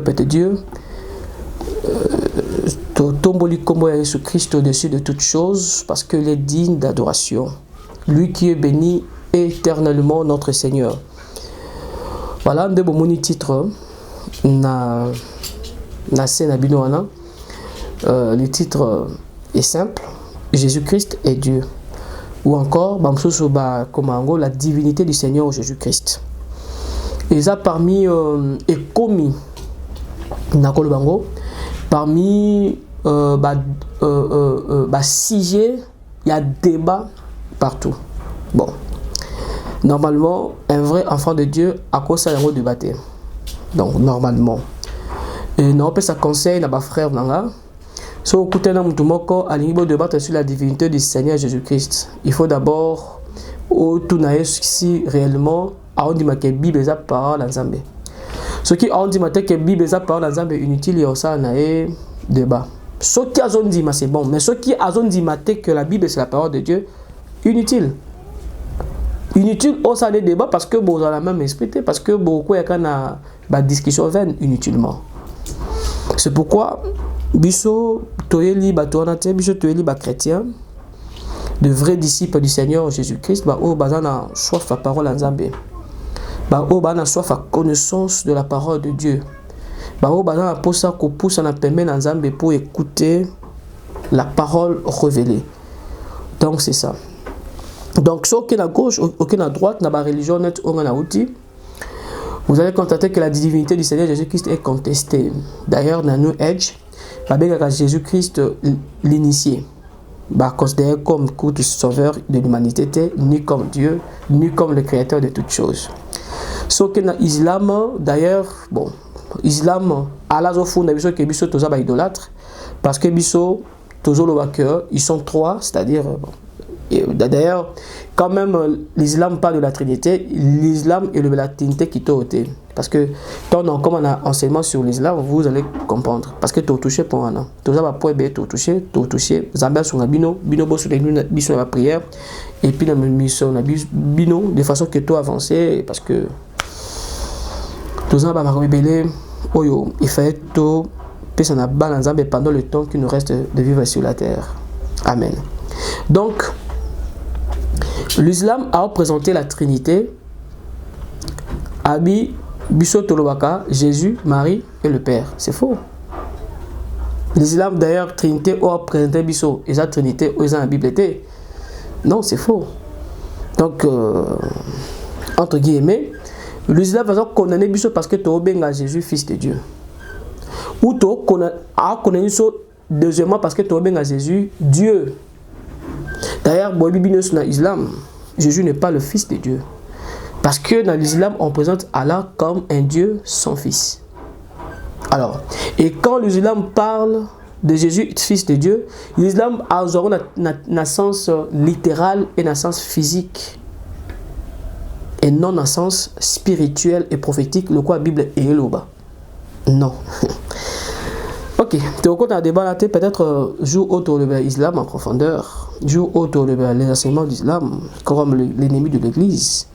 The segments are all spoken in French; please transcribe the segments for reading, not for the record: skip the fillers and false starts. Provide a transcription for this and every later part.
peuple de Dieu. Tomboli Kombo Jésus-Christ au-dessus de toutes choses parce qu'il est digne d'adoration. Lui qui est béni éternellement notre Seigneur. Voilà, un de mon titre na scène binoana. Le titre est simple, Jésus-Christ est Dieu. Ou encore, la divinité du Seigneur Jésus-Christ. Et ça parmi et commis parmi sujet, il y a débat partout. Bon, normalement, un vrai enfant de Dieu a cause ça de débattre. Donc normalement, et non peut ça conseille na frère nanga. So écoutez na mutu moko alingi débattre sur la divinité du Seigneur Jésus-Christ. Il faut d'abord tout naïe si réellement on dit que Bible est la parole d'Nzambe. Ce qui on dit que Bible est la parole d'Nzambe inutile et ça naïe débat. Ce qui a dit c'est bon, mais ce qui a dit que la Bible c'est la parole de Dieu inutile. Inutile au sein des débats parce que vous avez la même esprit, parce que beaucoup y a une discussion vaine inutilement. C'est pourquoi biso toyeli batoanate biso toyeli ba chrétien de vrais disciples du Seigneur Jésus-Christ o bazana soif la parole en Nzambe. O bazana soif la connaissance de la parole de Dieu. O bazana posa ko pousse na pembe na Nzambe pour écouter la parole révélée. Donc c'est ça. Donc, soit aucun à gauche, aucun à droite, dans la religion net, on a outil. Vous allez constater que la divinité du Seigneur Jésus-Christ est contestée. D'ailleurs, dans New Age, Jésus-Christ l'initié, considéré comme le sauveur de l'humanité, ni comme Dieu, ni comme le créateur de toutes choses. Sauf que dans l'islam, d'ailleurs, bon, l'islam, Allah au fond, il y a des idolâtres, parce que ils sont trois, c'est-à-dire. D'ailleurs, quand même l'islam parle de la Trinité, l'islam et la Trinité qui t'ont ôté. Parce que quand on a enseignement sur l'islam, vous allez comprendre. Parce que tu as touché pour un an. Tu as touché. Zambia sur la bino sur la prière. Et puis, sur la bino, de façon que tu as avancé. Parce que tu as rebellé. Il fallait tout. Puis ça n'a pas pendant le temps qu'il nous reste de vivre sur la terre. Amen. Donc, l'islam a représenté la Trinité, Abi, Bisso Tolobaka, Jésus, Marie et le Père. C'est faux. L'islam d'ailleurs, Trinité, a représenté Bisso, et la Trinité, ils ont la Bible était. Non, c'est faux. Donc, entre guillemets, l'islam va condamner Bisso parce que tu as Jésus, fils de Dieu. Ou tu as condamné deuxièmement parce que tu as Jésus, Dieu. D'ailleurs, dans l'islam, Jésus n'est pas le fils de Dieu. Parce que dans l'islam, on présente Allah comme un Dieu sans fils. Alors, et quand l'islam parle de Jésus, fils de Dieu, l'islam a un sens littéral et un sens physique. Et non un sens spirituel et prophétique, le quoi la Bible est là-bas. Non. Ok, tu as un débat là, peut-être joue autour de l'islam en profondeur, joue autour de les enseignements de l'islam, comme l'ennemi de l'église,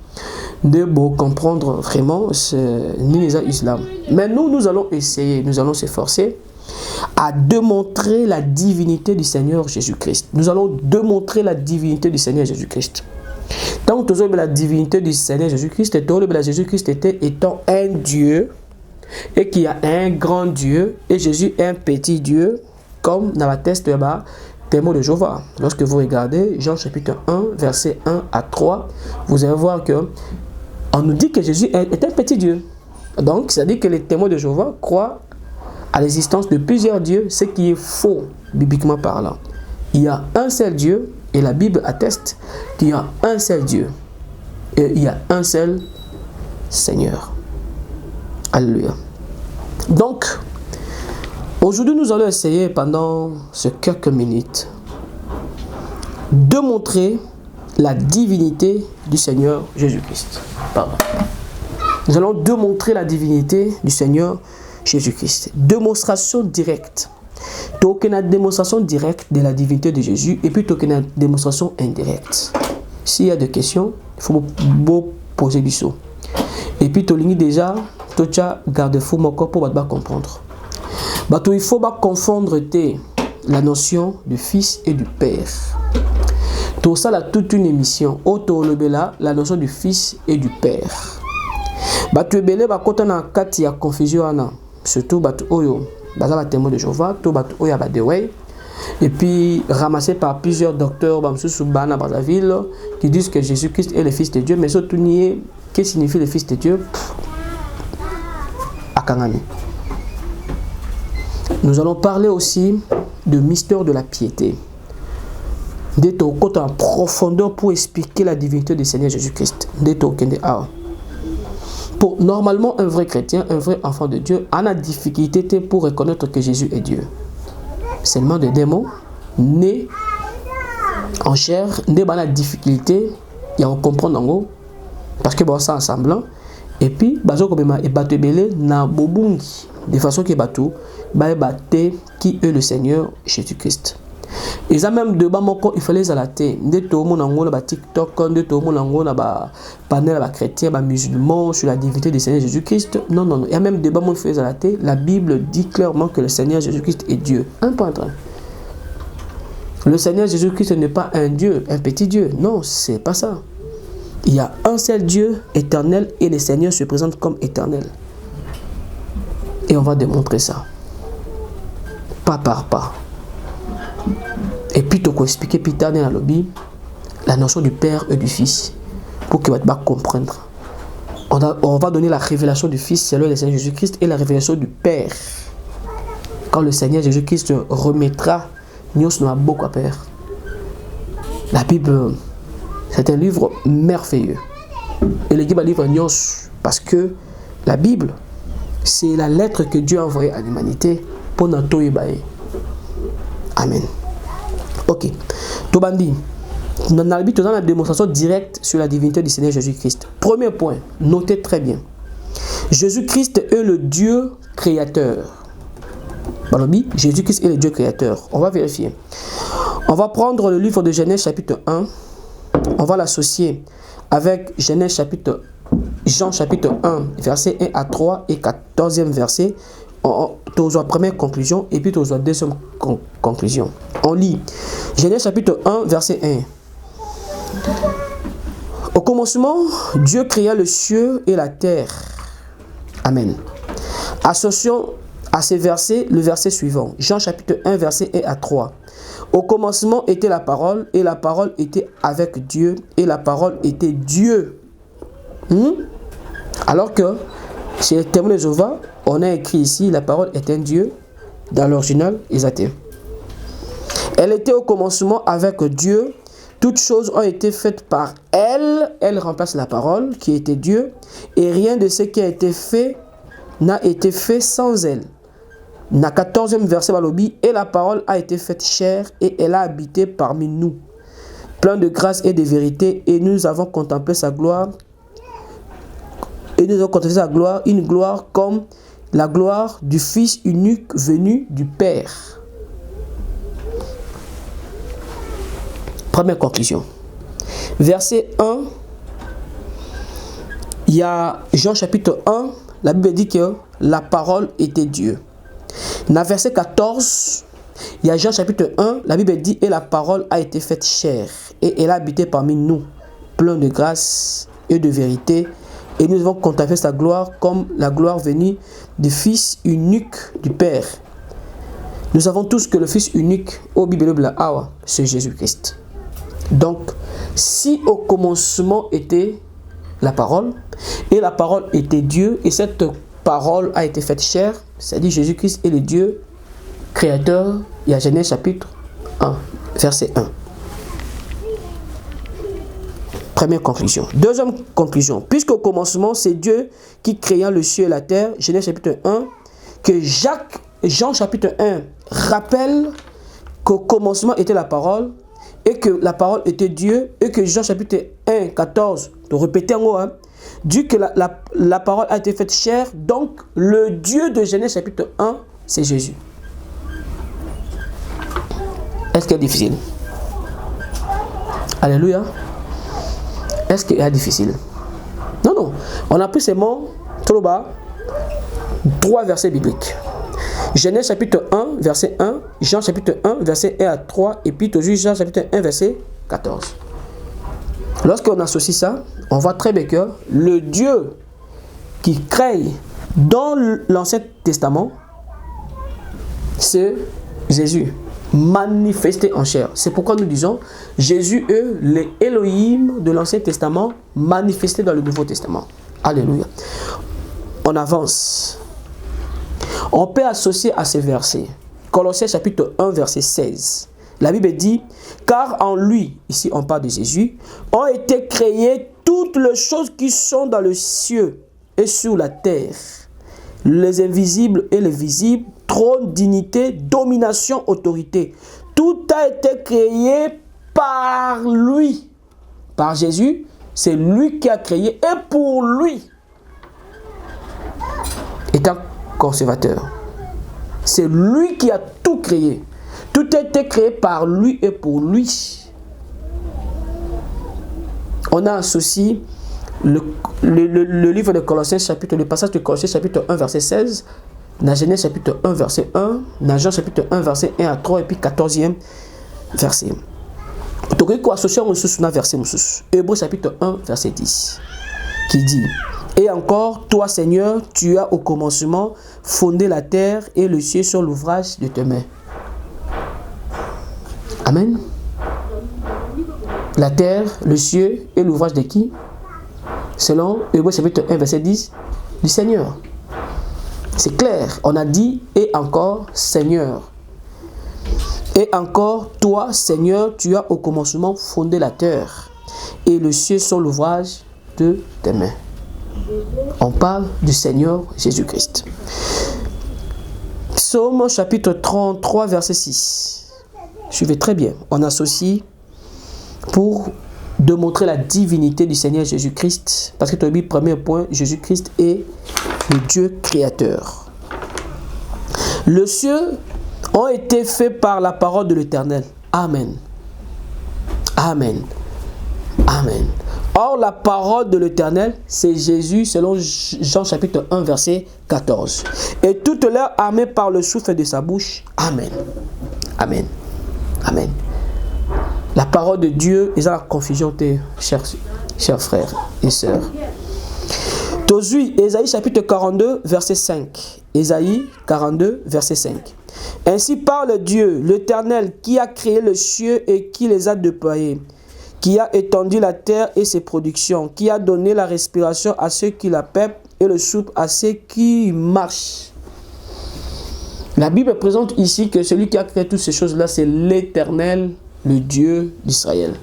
de comprendre vraiment l'islam. Mais nous allons essayer, nous allons s'efforcer à démontrer la divinité du Seigneur Jésus-Christ. Nous allons démontrer la divinité du Seigneur Jésus-Christ. Tant que la divinité du Seigneur Jésus-Christ, Jésus-Christ était étant un Dieu, et qu'il y a un grand Dieu et Jésus est un petit Dieu, comme dans la teste de témoin de Jéhovah. Lorsque vous regardez Jean chapitre 1, verset 1 à 3, vous allez voir que on nous dit que Jésus est un petit Dieu. Donc, c'est-à-dire que les témoins de Jéhovah croient à l'existence de plusieurs dieux, ce qui est faux, bibliquement parlant. Il y a un seul Dieu et la Bible atteste qu'il y a un seul Dieu et il y a un seul Seigneur. Alléluia. Donc, aujourd'hui, nous allons essayer pendant ces quelques minutes de montrer la divinité du Seigneur Jésus-Christ. Pardon. Nous allons démontrer la divinité du Seigneur Jésus-Christ. Démonstration directe. Donc, une démonstration directe de la divinité de Jésus et puis une démonstration indirecte. S'il y a des questions, il faut poser du saut. Et puis tu as déjà, tu as garde-fou mon corps pour comprendre. Il faut pas confondre la notion du fils et du père. Tout ça, là, toute une émission. La notion du fils et du père. Tu es belé, quand on a quatre, il y a confusion. Surtout, oyo, témoin de Jéhovah, tout oyo ba de way. Et puis ramassé par plusieurs docteurs qui disent que Jésus-Christ est le Fils de Dieu, mais surtout nier qu'est-ce que signifie le Fils de Dieu. Nous allons parler aussi de mystère de la piété, d'être en profondeur pour expliquer la divinité du Seigneur Jésus-Christ. Pour normalement un vrai chrétien, un vrai enfant de Dieu, a la difficulté pour reconnaître que Jésus est Dieu. Seulement des démons nés en chair, nés dans la difficulté, il y a à comprendre en gros, parce que bon ça ensemble. Et puis bazo kobema et bato belé na bobungi de façon que bato qui est le Seigneur Jésus-Christ. Et ça même de bamoko il fallait zalater de tout mon angola ba TikTok de tout mon angola ba panel ba chrétien ba musulman sur la divinité du Seigneur Jésus-Christ. Non, il y a même de bamoko il fallait zalater. La Bible dit clairement que le Seigneur Jésus-Christ est Dieu. 1.3. Le Seigneur Jésus-Christ n'est pas un Dieu, un petit Dieu. Non, c'est pas ça. Il y a un seul Dieu éternel et le Seigneur se présente comme éternel. Et on va démontrer ça. Pas par pas. Et puis, tu peux expliquer plus tard dans la lobby la notion du Père et du Fils pour que tu puisses comprendre. On va donner la révélation du Fils selon le Seigneur Jésus-Christ et la révélation du Père. Quand le Seigneur Jésus-Christ remettra, nous avons beaucoup à faire. La Bible, c'est un livre merveilleux. Et le livre Nios, parce que la Bible, c'est la lettre que Dieu a envoyée à l'humanité pour nous toyebaye. Amen. Ok. Tobandi, nous avons la démonstration directe sur la divinité du Seigneur Jésus-Christ. Premier point, notez très bien. Jésus-Christ est le Dieu créateur. Jésus-Christ est le Dieu créateur. On va vérifier. On va prendre le livre de Genèse chapitre 1. On va l'associer avec Jean chapitre 1, verset 1 à 3 et 14e verset. Tu as la première conclusion et puis tu as la deuxième conclusion. On lit Genèse chapitre 1, verset 1. Au commencement, Dieu créa le ciel et la terre. Amen. Associons à ces versets le verset suivant. Jean chapitre 1, verset 1 à 3. Au commencement était la parole, et la parole était avec Dieu, et la parole était Dieu. Alors que chez les témoins de Jéhovah, on a écrit ici, la parole est un Dieu, dans l'original, les athées. Elle était au commencement avec Dieu, toutes choses ont été faites par elle, elle remplace la parole, qui était Dieu, et rien de ce qui a été fait n'a été fait sans elle. Na 14e verset Balobi, et la parole a été faite chair et elle a habité parmi nous, plein de grâce et de vérité, et nous avons contemplé sa gloire, une gloire comme la gloire du Fils unique venu du Père. Première conclusion. Verset 1, il y a Jean chapitre 1, la Bible dit que la parole était Dieu. Dans verset 14, il y a Jean chapitre 1, la Bible dit et la parole a été faite chair et elle a habité parmi nous, plein de grâce et de vérité, et nous avons contemplé sa gloire comme la gloire venue du Fils unique du Père. Nous savons tous que le Fils unique au Bible c'est Jésus-Christ. Donc, si au commencement était la parole, et la parole était Dieu, et cette parole a été faite chair, c'est-à-dire Jésus-Christ est le Dieu créateur, il y a Genèse chapitre 1, verset 1. Première conclusion. Deuxième conclusion. Puisqu'au commencement, c'est Dieu qui créa le ciel et la terre, Genèse chapitre 1, que Jean chapitre 1 rappelle qu'au commencement était la parole, et que la parole était Dieu, et que Jean chapitre 1, 14, de répéter en haut, dit que la parole a été faite chair, donc le Dieu de Genèse chapitre 1, c'est Jésus. Est-ce qu'il est difficile? Alléluia. Est-ce qu'il est difficile? Non, non. On a pris seulement, tout bas, 3 versets bibliques. Genèse chapitre 1, verset 1, Jean chapitre 1, verset 1 à 3, et puis toujours Jean chapitre 1, verset 14. Lorsqu'on associe ça, on voit très bien que le Dieu qui crée dans l'Ancien Testament, c'est Jésus, manifesté en chair. C'est pourquoi nous disons, Jésus est l'Élohim de l'Ancien Testament, manifesté dans le Nouveau Testament. Alléluia. On avance. On peut associer à ces versets, Colossiens chapitre 1, verset 16. La Bible dit, car en lui, ici on parle de Jésus, ont été créées toutes les choses qui sont dans le ciel et sur la terre, les invisibles et les visibles, trône, dignité, domination, autorité. Tout a été créé par lui, par Jésus. C'est lui qui a créé et pour lui, étant conservateur. C'est lui qui a tout créé. Tout a été créé par lui et pour lui. On a associé le livre de Colossiens, le passage de Colossiens chapitre 1, verset 16, dans Genèse chapitre 1, verset 1, dans Jean chapitre 1, verset 1 à 3, et puis 14e verset. Donc, il faut associer un verset, Hébreux chapitre 1, verset 10, qui dit, et encore, toi Seigneur, tu as au commencement fondé la terre et le ciel sur l'ouvrage de tes mains. Amen. La terre, le ciel et l'ouvrage de qui? Selon Hébreux chapitre 1, verset 10, du Seigneur. C'est clair. On a dit, et encore, Seigneur. Et encore, toi, Seigneur, tu as au commencement fondé la terre et le ciel sont l'ouvrage de tes mains. On parle du Seigneur Jésus-Christ. Psaume chapitre 33, verset 6. Suivez très bien. On associe pour démontrer la divinité du Seigneur Jésus-Christ. Parce que tu as dit, premier point, Jésus-Christ est le Dieu créateur. Les cieux ont été faits par la parole de l'Éternel. Amen. Amen. Amen. Or, la parole de l'Éternel, c'est Jésus, selon Jean chapitre 1, verset 14. Et toute leur armée par le souffle de sa bouche. Amen. Amen. Amen. La parole de Dieu est dans la confusion, chers frères et sœurs. Tozui, Ésaïe chapitre 42, verset 5. Ésaïe 42, verset 5. Ainsi parle Dieu, l'Éternel, qui a créé les cieux et qui les a déployés, qui a étendu la terre et ses productions, qui a donné la respiration à ceux qui la peuplent et le souffle à ceux qui marchent. La Bible présente ici que celui qui a créé toutes ces choses-là, c'est l'Éternel, le Dieu d'Israël.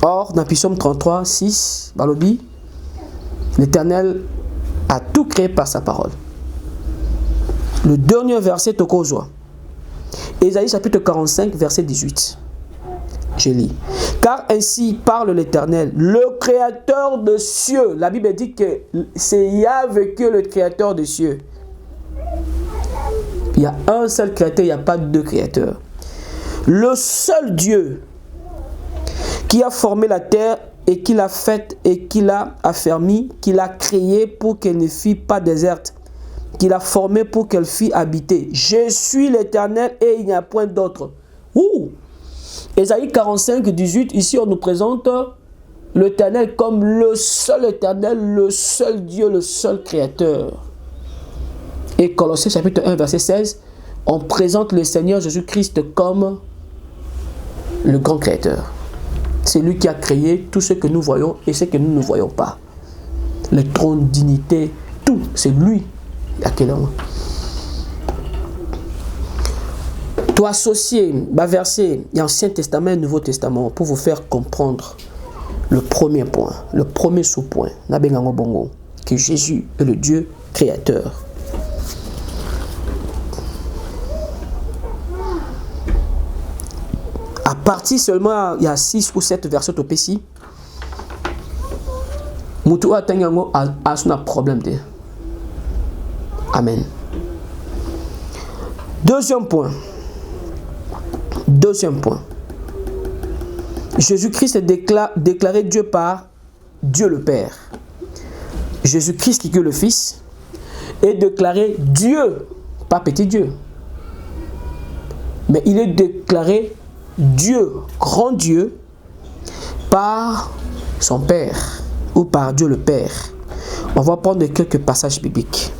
Or, dans Psaume 33, 6, Balobi, l'Éternel a tout créé par sa parole. Le dernier verset Tokozwa. Ésaïe chapitre 45, verset 18. Je lis. Car ainsi parle l'Éternel, le créateur de cieux. La Bible dit que c'est Yahvé que le créateur de cieux. Il y a un seul créateur, il n'y a pas deux créateurs. Le seul Dieu qui a formé la terre et qui l'a faite et qui l'a affermie, qui l'a créée pour qu'elle ne fût pas déserte, qui l'a formée pour qu'elle fût habitée. Je suis l'Éternel et il n'y a point d'autre. Ésaïe 45, 18, ici on nous présente l'Éternel comme le seul Éternel, le seul Dieu, le seul Créateur. Et Colossiens chapitre 1, verset 16, on présente le Seigneur Jésus-Christ comme le grand Créateur. C'est lui qui a créé tout ce que nous voyons et ce que nous ne voyons pas. Le trône, dignité, tout, c'est lui. À quel moment? Tu as associé verset Ancien Testament et Nouveau Testament pour vous faire comprendre le premier point, le premier sous-point, que Jésus est le Dieu créateur. À partir seulement, il y a 6 ou 7 versets au PC. Moutou a un problème. Amen. Deuxième point. Jésus-Christ est déclaré Dieu par Dieu le Père. Jésus-Christ qui est le Fils est déclaré Dieu, pas petit Dieu. Mais il est déclaré Dieu, grand Dieu, par son Père ou par Dieu le Père. On va prendre quelques passages bibliques.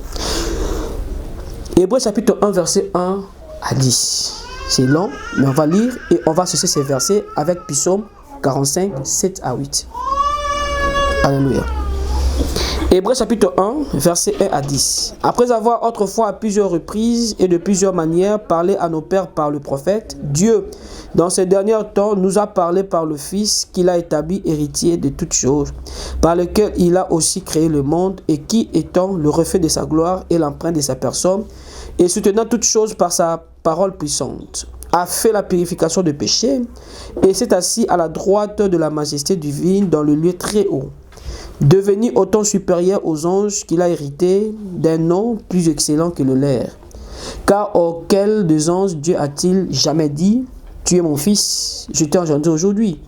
Hébreux chapitre 1, verset 1 à 10. C'est long, mais on va lire et on va associer ces versets avec Psaume 45, 7 à 8. Alléluia. Hébreux chapitre 1, verset 1 à 10. Après avoir autrefois à plusieurs reprises et de plusieurs manières parlé à nos pères par le prophète, Dieu, dans ces derniers temps, nous a parlé par le Fils qu'il a établi héritier de toutes choses, par lequel il a aussi créé le monde et qui, étant le reflet de sa gloire et l'empreinte de sa personne, et soutenant toutes choses par sa parole puissante, a fait la purification des péchés et s'est assis à la droite de la majesté divine dans le lieu très haut, devenu autant supérieur aux anges qu'il a hérité d'un nom plus excellent que le leur. Car auquel des anges Dieu a-t-il jamais dit, tu es mon fils, je t'ai engendré aujourd'hui,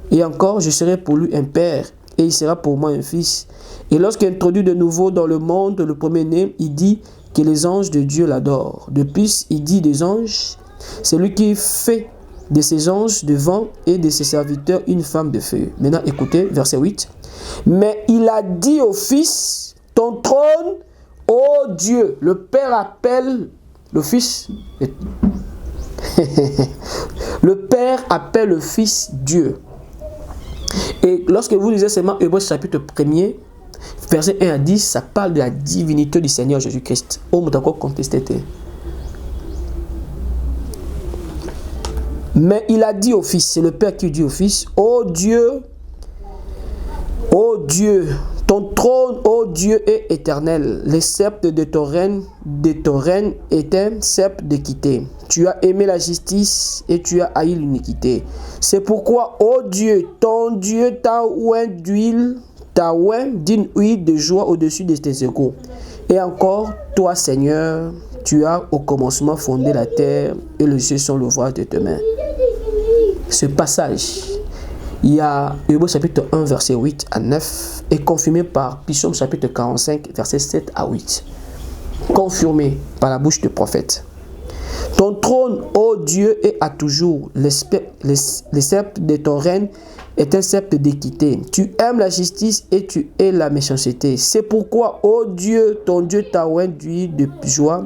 et encore je serai pour lui un père, et il sera pour moi un fils. Et lorsqu'il introduit de nouveau dans le monde le premier-né, il dit que les anges de Dieu l'adorent. De plus, il dit des anges, c'est lui qui fait de ses anges de vent et de ses serviteurs une femme de feu. Maintenant, écoutez, verset 8. Mais il a dit au Fils, ton trône, ô Dieu. Le Père appelle le Fils. Le Père appelle le Fils Dieu. Et lorsque vous lisez seulement Hébreux chapitre 1er, verset 1 à 10, ça parle de la divinité du Seigneur Jésus-Christ. Oh, mais encore contesté. Mais il a dit au Fils, c'est le Père qui dit au Fils, ô Dieu, ton trône, ô Dieu, est éternel. Le sceptre de ton règne est un sceptre d'équité. Tu as aimé la justice et tu as haï l'iniquité. C'est pourquoi, ô Dieu, ton Dieu t'a oint d'une huile de joie au-dessus de tes égaux. Et encore, toi, Seigneur, tu as au commencement fondé la terre et les cieux sont l'ouvrage de tes mains. Ce passage, il y a Hébreux chapitre 1, verset 8 à 9, est confirmé par Psaume chapitre 45, verset 7 à 8. Confirmé par la bouche du prophète. Ton trône, ô Dieu, est à toujours. Le sceptre de ton règne est un sceptre d'équité. Tu aimes la justice et tu hais la méchanceté. C'est pourquoi, ô Dieu, ton Dieu t'a oint d'huile de joie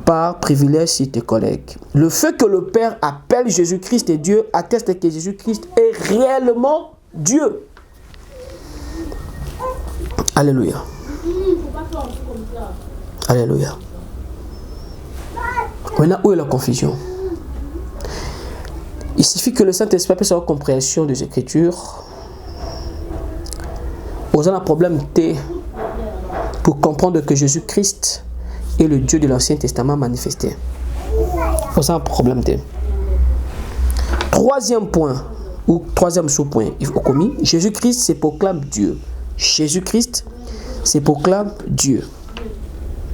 par privilège sur tes collègues. Le fait que le Père appelle Jésus-Christ et Dieu atteste que Jésus-Christ est réellement Dieu. Alléluia. Alléluia. Maintenant, où est la confusion? Il suffit que le Saint-Esprit puisse avoir compréhension des Écritures. Vous avez un problème pour comprendre que Jésus-Christ est le Dieu de l'Ancien Testament manifesté. Vous avez un problème. Troisième point, ou troisième sous-point, il faut commis, Jésus-Christ se proclame Dieu. Jésus-Christ se proclame Dieu.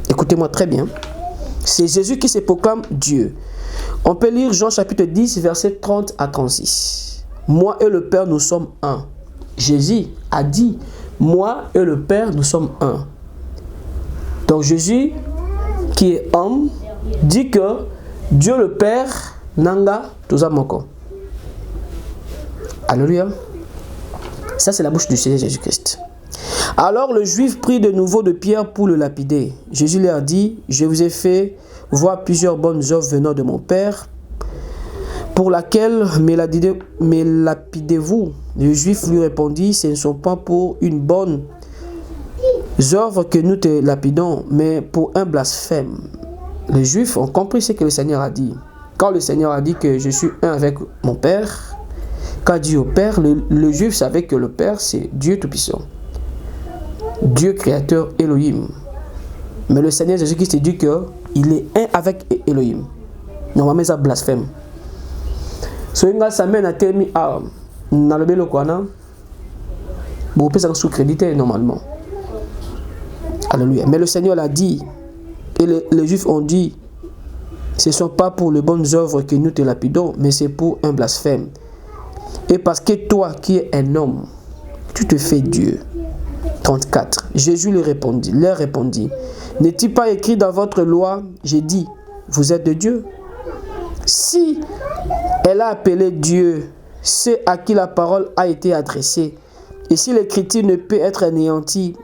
Écoutez-moi très bien. C'est Jésus qui se proclame Dieu. On peut lire Jean chapitre 10, verset 30 à 36. Moi et le Père, nous sommes un. Jésus a dit, moi et le Père, nous sommes un. Donc Jésus, qui est homme, dit que Dieu le Père, Nanga, Tuzamoko. Alléluia. Ça, c'est la bouche du Seigneur Jésus-Christ. Alors le Juif prit de nouveau de pierre pour le lapider. Jésus leur dit, je vous ai fait voir plusieurs bonnes œuvres venant de mon Père, pour laquelle me lapidez-vous? Le Juif lui répondit, ce ne sont pas pour une bonne œuvre que nous te lapidons, mais pour un blasphème. Les Juifs ont compris ce que le Seigneur a dit. Quand le Seigneur a dit que je suis un avec mon Père, qu'a dit au Père, le Juif savait que le Père c'est Dieu Tout-Puissant. Dieu créateur Elohim. Mais le Seigneur Jésus-Christ dit qu'il est un avec Elohim. Normalement, ça blasphème. Si vous avez un terme à le Kwana, vous pouvez sous-créditer normalement. Alléluia. Mais le Seigneur l'a dit, et les Juifs ont dit, ce ne sont pas pour les bonnes œuvres que nous te lapidons, mais c'est pour un blasphème. Et parce que toi qui es un homme, tu te fais Dieu. 34. Jésus leur répondit, n'est-il pas écrit dans votre loi, j'ai dit, vous êtes de Dieu? Si elle a appelé Dieu, c'est à qui la parole a été adressée. Et si l'écriture ne peut être anéantie,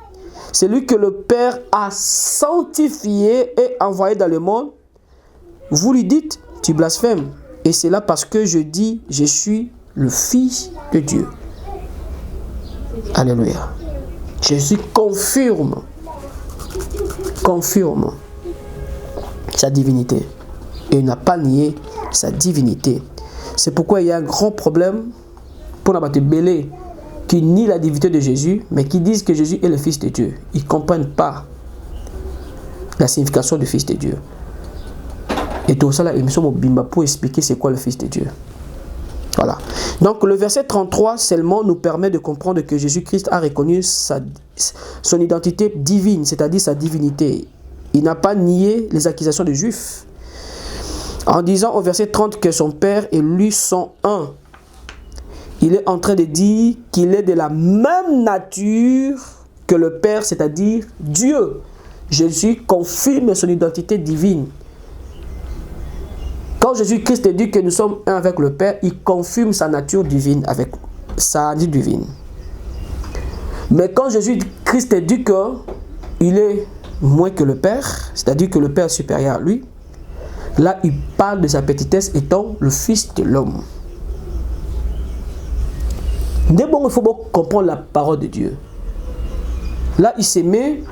c'est lui que le Père a sanctifié et envoyé dans le monde. Vous lui dites, tu blasphèmes. Et c'est là parce que je dis, je suis le Fils de Dieu. Alléluia. Jésus confirme sa divinité. Et il n'a pas nié sa divinité. C'est pourquoi il y a un grand problème pour n'abattre Bélé qui nie la divinité de Jésus, mais qui disent que Jésus est le Fils de Dieu. Ils ne comprennent pas la signification du Fils de Dieu. Et tout ça, là, ils sont bimba pour expliquer c'est quoi le Fils de Dieu. Voilà. Donc, le verset 33 seulement nous permet de comprendre que Jésus-Christ a reconnu son identité divine, c'est-à-dire sa divinité. Il n'a pas nié les accusations des Juifs. En disant au verset 30 que son Père et lui sont un, il est en train de dire qu'il est de la même nature que le Père, c'est-à-dire Dieu. Jésus confirme son identité divine. Quand Jésus-Christ dit que nous sommes un avec le Père, il confirme sa nature divine avec sa nature divine. Mais quand Jésus-Christ dit qu'il est moins que le Père, c'est-à-dire que le Père est supérieur à lui, là, il parle de sa petitesse étant le Fils de l'homme. Mais bon, il faut comprendre la parole de Dieu. Là, il se met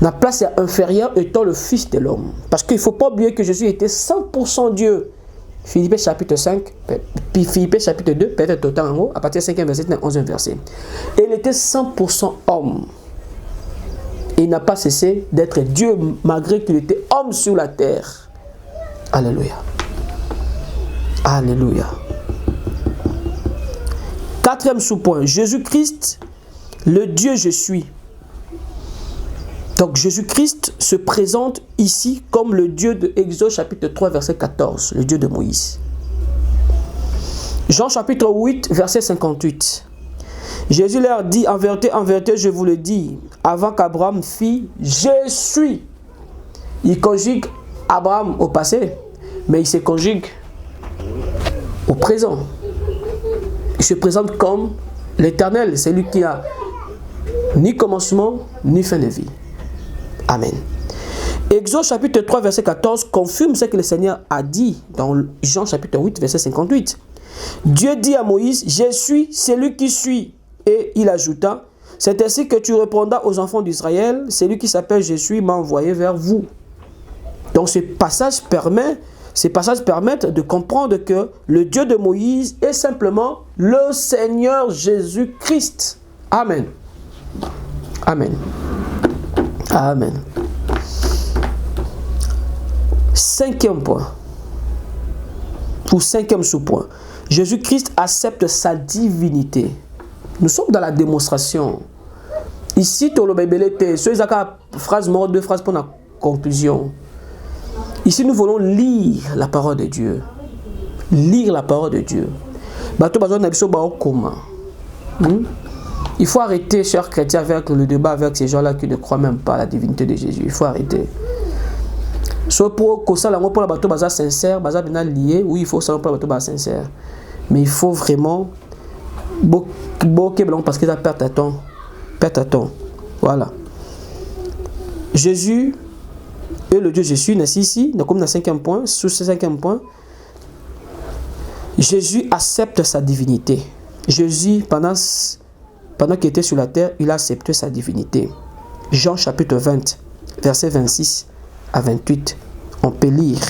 la place inférieure étant le Fils de l'homme. Parce qu'il ne faut pas oublier que Jésus était 100% Dieu. Philippiens chapitre 5, puis Philippiens chapitre 2, peut-être autant en haut, à partir du 5e verset, 11e verset. Et il était 100% homme. Et il n'a pas cessé d'être Dieu malgré qu'il était homme sur la terre. Alléluia. Alléluia. Quatrième sous-point, Jésus-Christ, le Dieu je suis. Donc Jésus-Christ se présente ici comme le Dieu de Exode chapitre 3 verset 14, le Dieu de Moïse. Jean chapitre 8 verset 58. Jésus leur dit, en vérité, je vous le dis, avant qu'Abraham fît, je suis. Il conjugue Abraham au passé, mais il se conjugue au présent. Il se présente comme l'Éternel, c'est lui qui a ni commencement, ni fin de vie. Amen. Exode chapitre 3 verset 14 confirme ce que le Seigneur a dit dans Jean chapitre 8 verset 58. Dieu dit à Moïse, je suis celui qui suis. Et il ajouta, c'est ainsi que tu répondras aux enfants d'Israël, celui qui s'appelle je suis m'a envoyé vers vous. Donc ces passages permettent de comprendre que le Dieu de Moïse est simplement le Seigneur Jésus-Christ. Amen. Amen. Amen. Cinquième point, ou cinquième sous-point, Jésus-Christ accepte sa divinité. Nous sommes dans la démonstration. Ici, tu as le phrase mort, deux phrases pour la conclusion. Ici, nous voulons lire la parole de Dieu. Lire la parole de Dieu. Il faut arrêter, chers chrétiens, avec le débat avec ces gens-là qui ne croient même pas à la divinité de Jésus. Il faut arrêter. Soit pour que ça, pour la bateau sincère, bien lié, oui, il faut ça pour la bateau sincère. Mais il faut vraiment parce que ça perd à temps. Voilà. Jésus est le Dieu je suis, ici, comme dans le cinquième point, sous ce cinquième point, Jésus accepte sa divinité. Jésus, pendant qu'il était sur la terre, il a accepté sa divinité. Jean chapitre 20, verset 26 à 28, on peut lire.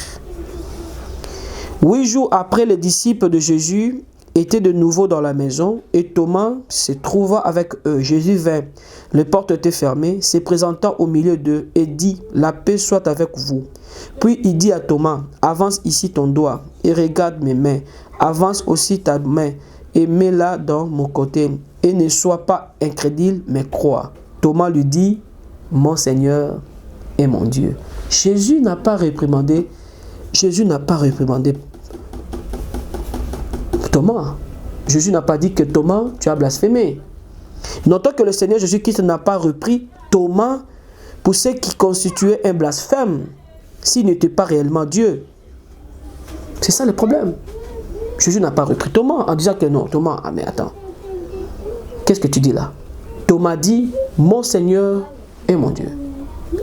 8 jours après, les disciples de Jésus étaient de nouveau dans la maison et Thomas se trouva avec eux. Jésus vint, les portes étaient fermées, se présenta au milieu d'eux et dit, la paix soit avec vous. Puis il dit à Thomas, avance ici ton doigt et regarde mes mains, avance aussi ta main et mets-la dans mon côté et ne sois pas incrédule mais crois. Thomas lui dit, mon Seigneur et mon Dieu. Jésus n'a pas réprimandé Thomas. Jésus n'a pas dit que Thomas, tu as blasphémé. Notons que le Seigneur Jésus-Christ n'a pas repris Thomas pour ce qui constituait un blasphème, s'il n'était pas réellement Dieu. C'est ça le problème. Jésus n'a pas repris Thomas en disant que non, Thomas, ah mais attends, qu'est-ce que tu dis là? Thomas dit, mon Seigneur et mon Dieu.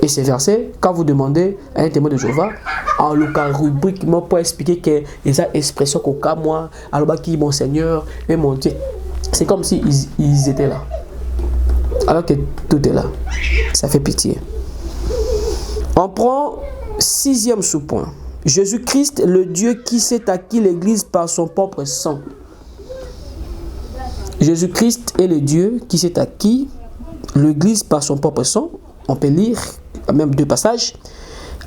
Et ces versets, quand vous demandez à un témoin de Jéhovah, en le cas rubrique, pour expliquer que les expressions qu'au cas moi, alors qui mon Seigneur et mon Dieu, c'est comme si ils étaient là. Alors que tout est là. Ça fait pitié. On prend 6e sous-point. Jésus-Christ, le Dieu qui s'est acquis l'Église par son propre sang. Jésus-Christ est le Dieu qui s'est acquis l'Église par son propre sang. On peut lire même 2 passages.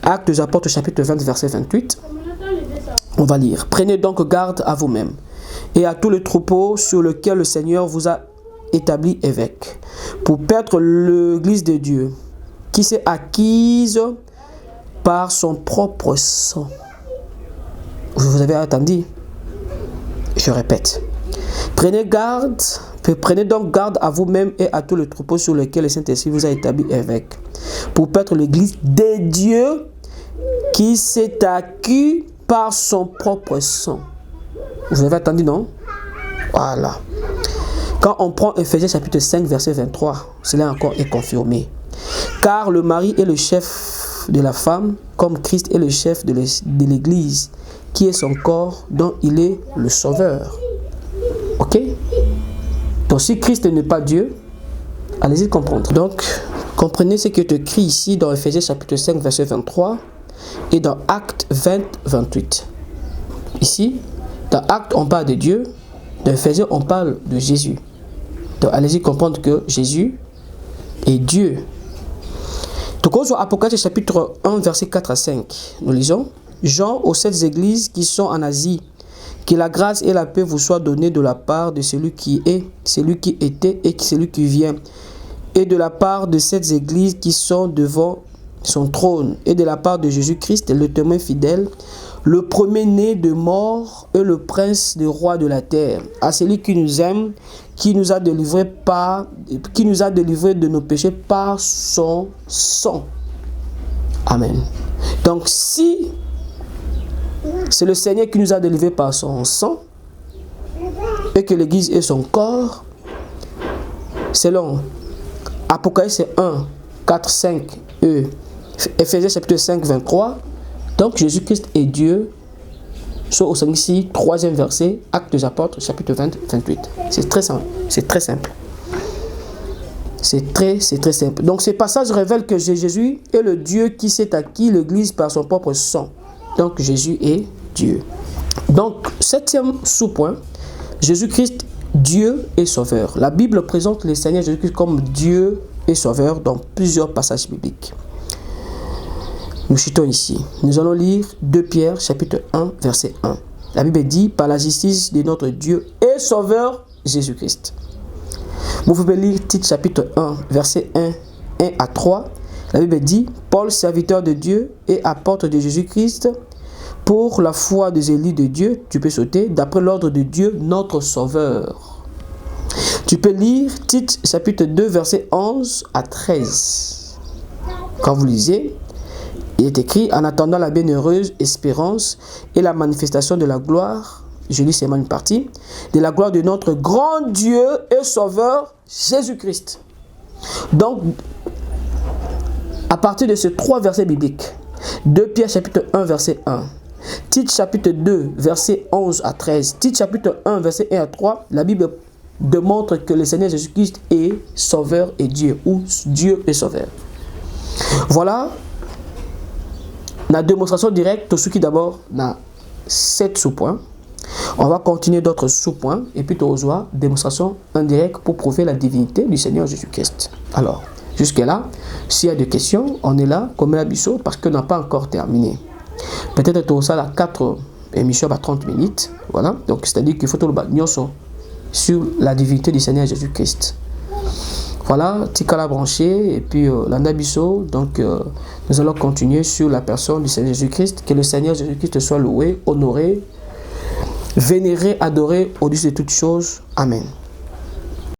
Actes des Apôtres, chapitre 20, verset 28. On va lire. Prenez donc garde à vous-même et à tout le troupeau sur lequel le Seigneur vous a établi évêque, pour perdre l'Église de Dieu, qui s'est acquise par son propre sang. Vous avez entendu? Je répète. Prenez donc garde à vous-même et à tout le troupeau sur lequel le Saint-Esprit vous a établi évêque, pour perdre l'Église de Dieu, qui s'est acquis par son propre sang. Vous avez entendu, non? Voilà. Quand on prend Éphésiens chapitre 5, verset 23, cela encore est confirmé. Car le mari est le chef de la femme, comme Christ est le chef de l'Église, qui est son corps, dont il est le sauveur. Ok? Donc si Christ n'est pas Dieu, allez-y comprendre. Donc, comprenez ce qui est écrit ici dans Éphésiens chapitre 5, verset 23 et dans Actes 20, 28. Ici, dans Actes, on parle de Dieu. Dans Éphésiens, on parle de Jésus. Donc, allez-y comprendre que Jésus est Dieu. Donc, on voit Apocalypse chapitre 1, verset 4 à 5. Nous lisons. Jean aux 7 églises qui sont en Asie, que la grâce et la paix vous soient données de la part de celui qui est, celui qui était et celui qui vient, et de la part de 7 églises qui sont devant son trône, et de la part de Jésus-Christ, le témoin fidèle, le premier-né de mort et le prince des rois de la terre, à celui qui nous aime, qui nous a délivrés de nos péchés par son sang. Amen. Donc si c'est le Seigneur qui nous a délivrés par son sang et que l'Église est son corps, selon Apocalypse 1, 4, 5 et Éphésiens chapitre 5, 23, donc Jésus-Christ est Dieu, soit au 5 ici, 3e verset, Actes des Apôtres, chapitre 20, 28. C'est très simple. C'est très simple. C'est très simple. Donc ces passages révèlent que Jésus est le Dieu qui s'est acquis l'Église par son propre sang. Donc Jésus est Dieu. Donc 7e sous-point, Jésus-Christ, Dieu et Sauveur. La Bible présente le Seigneur Jésus-Christ comme Dieu et Sauveur dans plusieurs passages bibliques. Nous citons ici. Nous allons lire 2 Pierre chapitre 1 verset 1. La Bible dit, par la justice de notre Dieu et Sauveur Jésus-Christ. Vous pouvez lire Tite chapitre 1 verset 1 à 3. La Bible dit, Paul, serviteur de Dieu et apôtre de Jésus-Christ, pour la foi des élus de Dieu, tu peux sauter, d'après l'ordre de Dieu, notre Sauveur. Tu peux lire Tite chapitre 2 verset 11 à 13. Quand vous lisez, il est écrit, en attendant la bienheureuse espérance et la manifestation de la gloire, je lis seulement une partie, de la gloire de notre grand Dieu et Sauveur, Jésus-Christ. Donc, à partir de ces 3 versets bibliques, 2 Pierre chapitre 1 verset 1, Tite chapitre 2 verset 11 à 13, Tite chapitre 1 verset 1 à 3, la Bible démontre que le Seigneur Jésus-Christ est Sauveur et Dieu, ou Dieu est Sauveur. Voilà la démonstration directe, ce qui d'abord n'a 7 sous-points. On va continuer d'autres sous-points et puis tu la démonstration indirecte pour prouver la divinité du Seigneur Jésus-Christ. Alors, jusque-là, s'il y a des questions, on est là comme la biseau parce qu'on n'a pas encore terminé. Peut-être que ça la 4 émissions à 30 minutes. Voilà. Donc, c'est-à-dire qu'il faut tout le bagnon sur la divinité du Seigneur Jésus-Christ. Voilà, Tikala branché et puis l'anda biseau. Donc, nous allons continuer sur la personne du Seigneur Jésus-Christ. Que le Seigneur Jésus-Christ soit loué, honoré, vénéré, adoré au-dessus de toutes choses. Amen.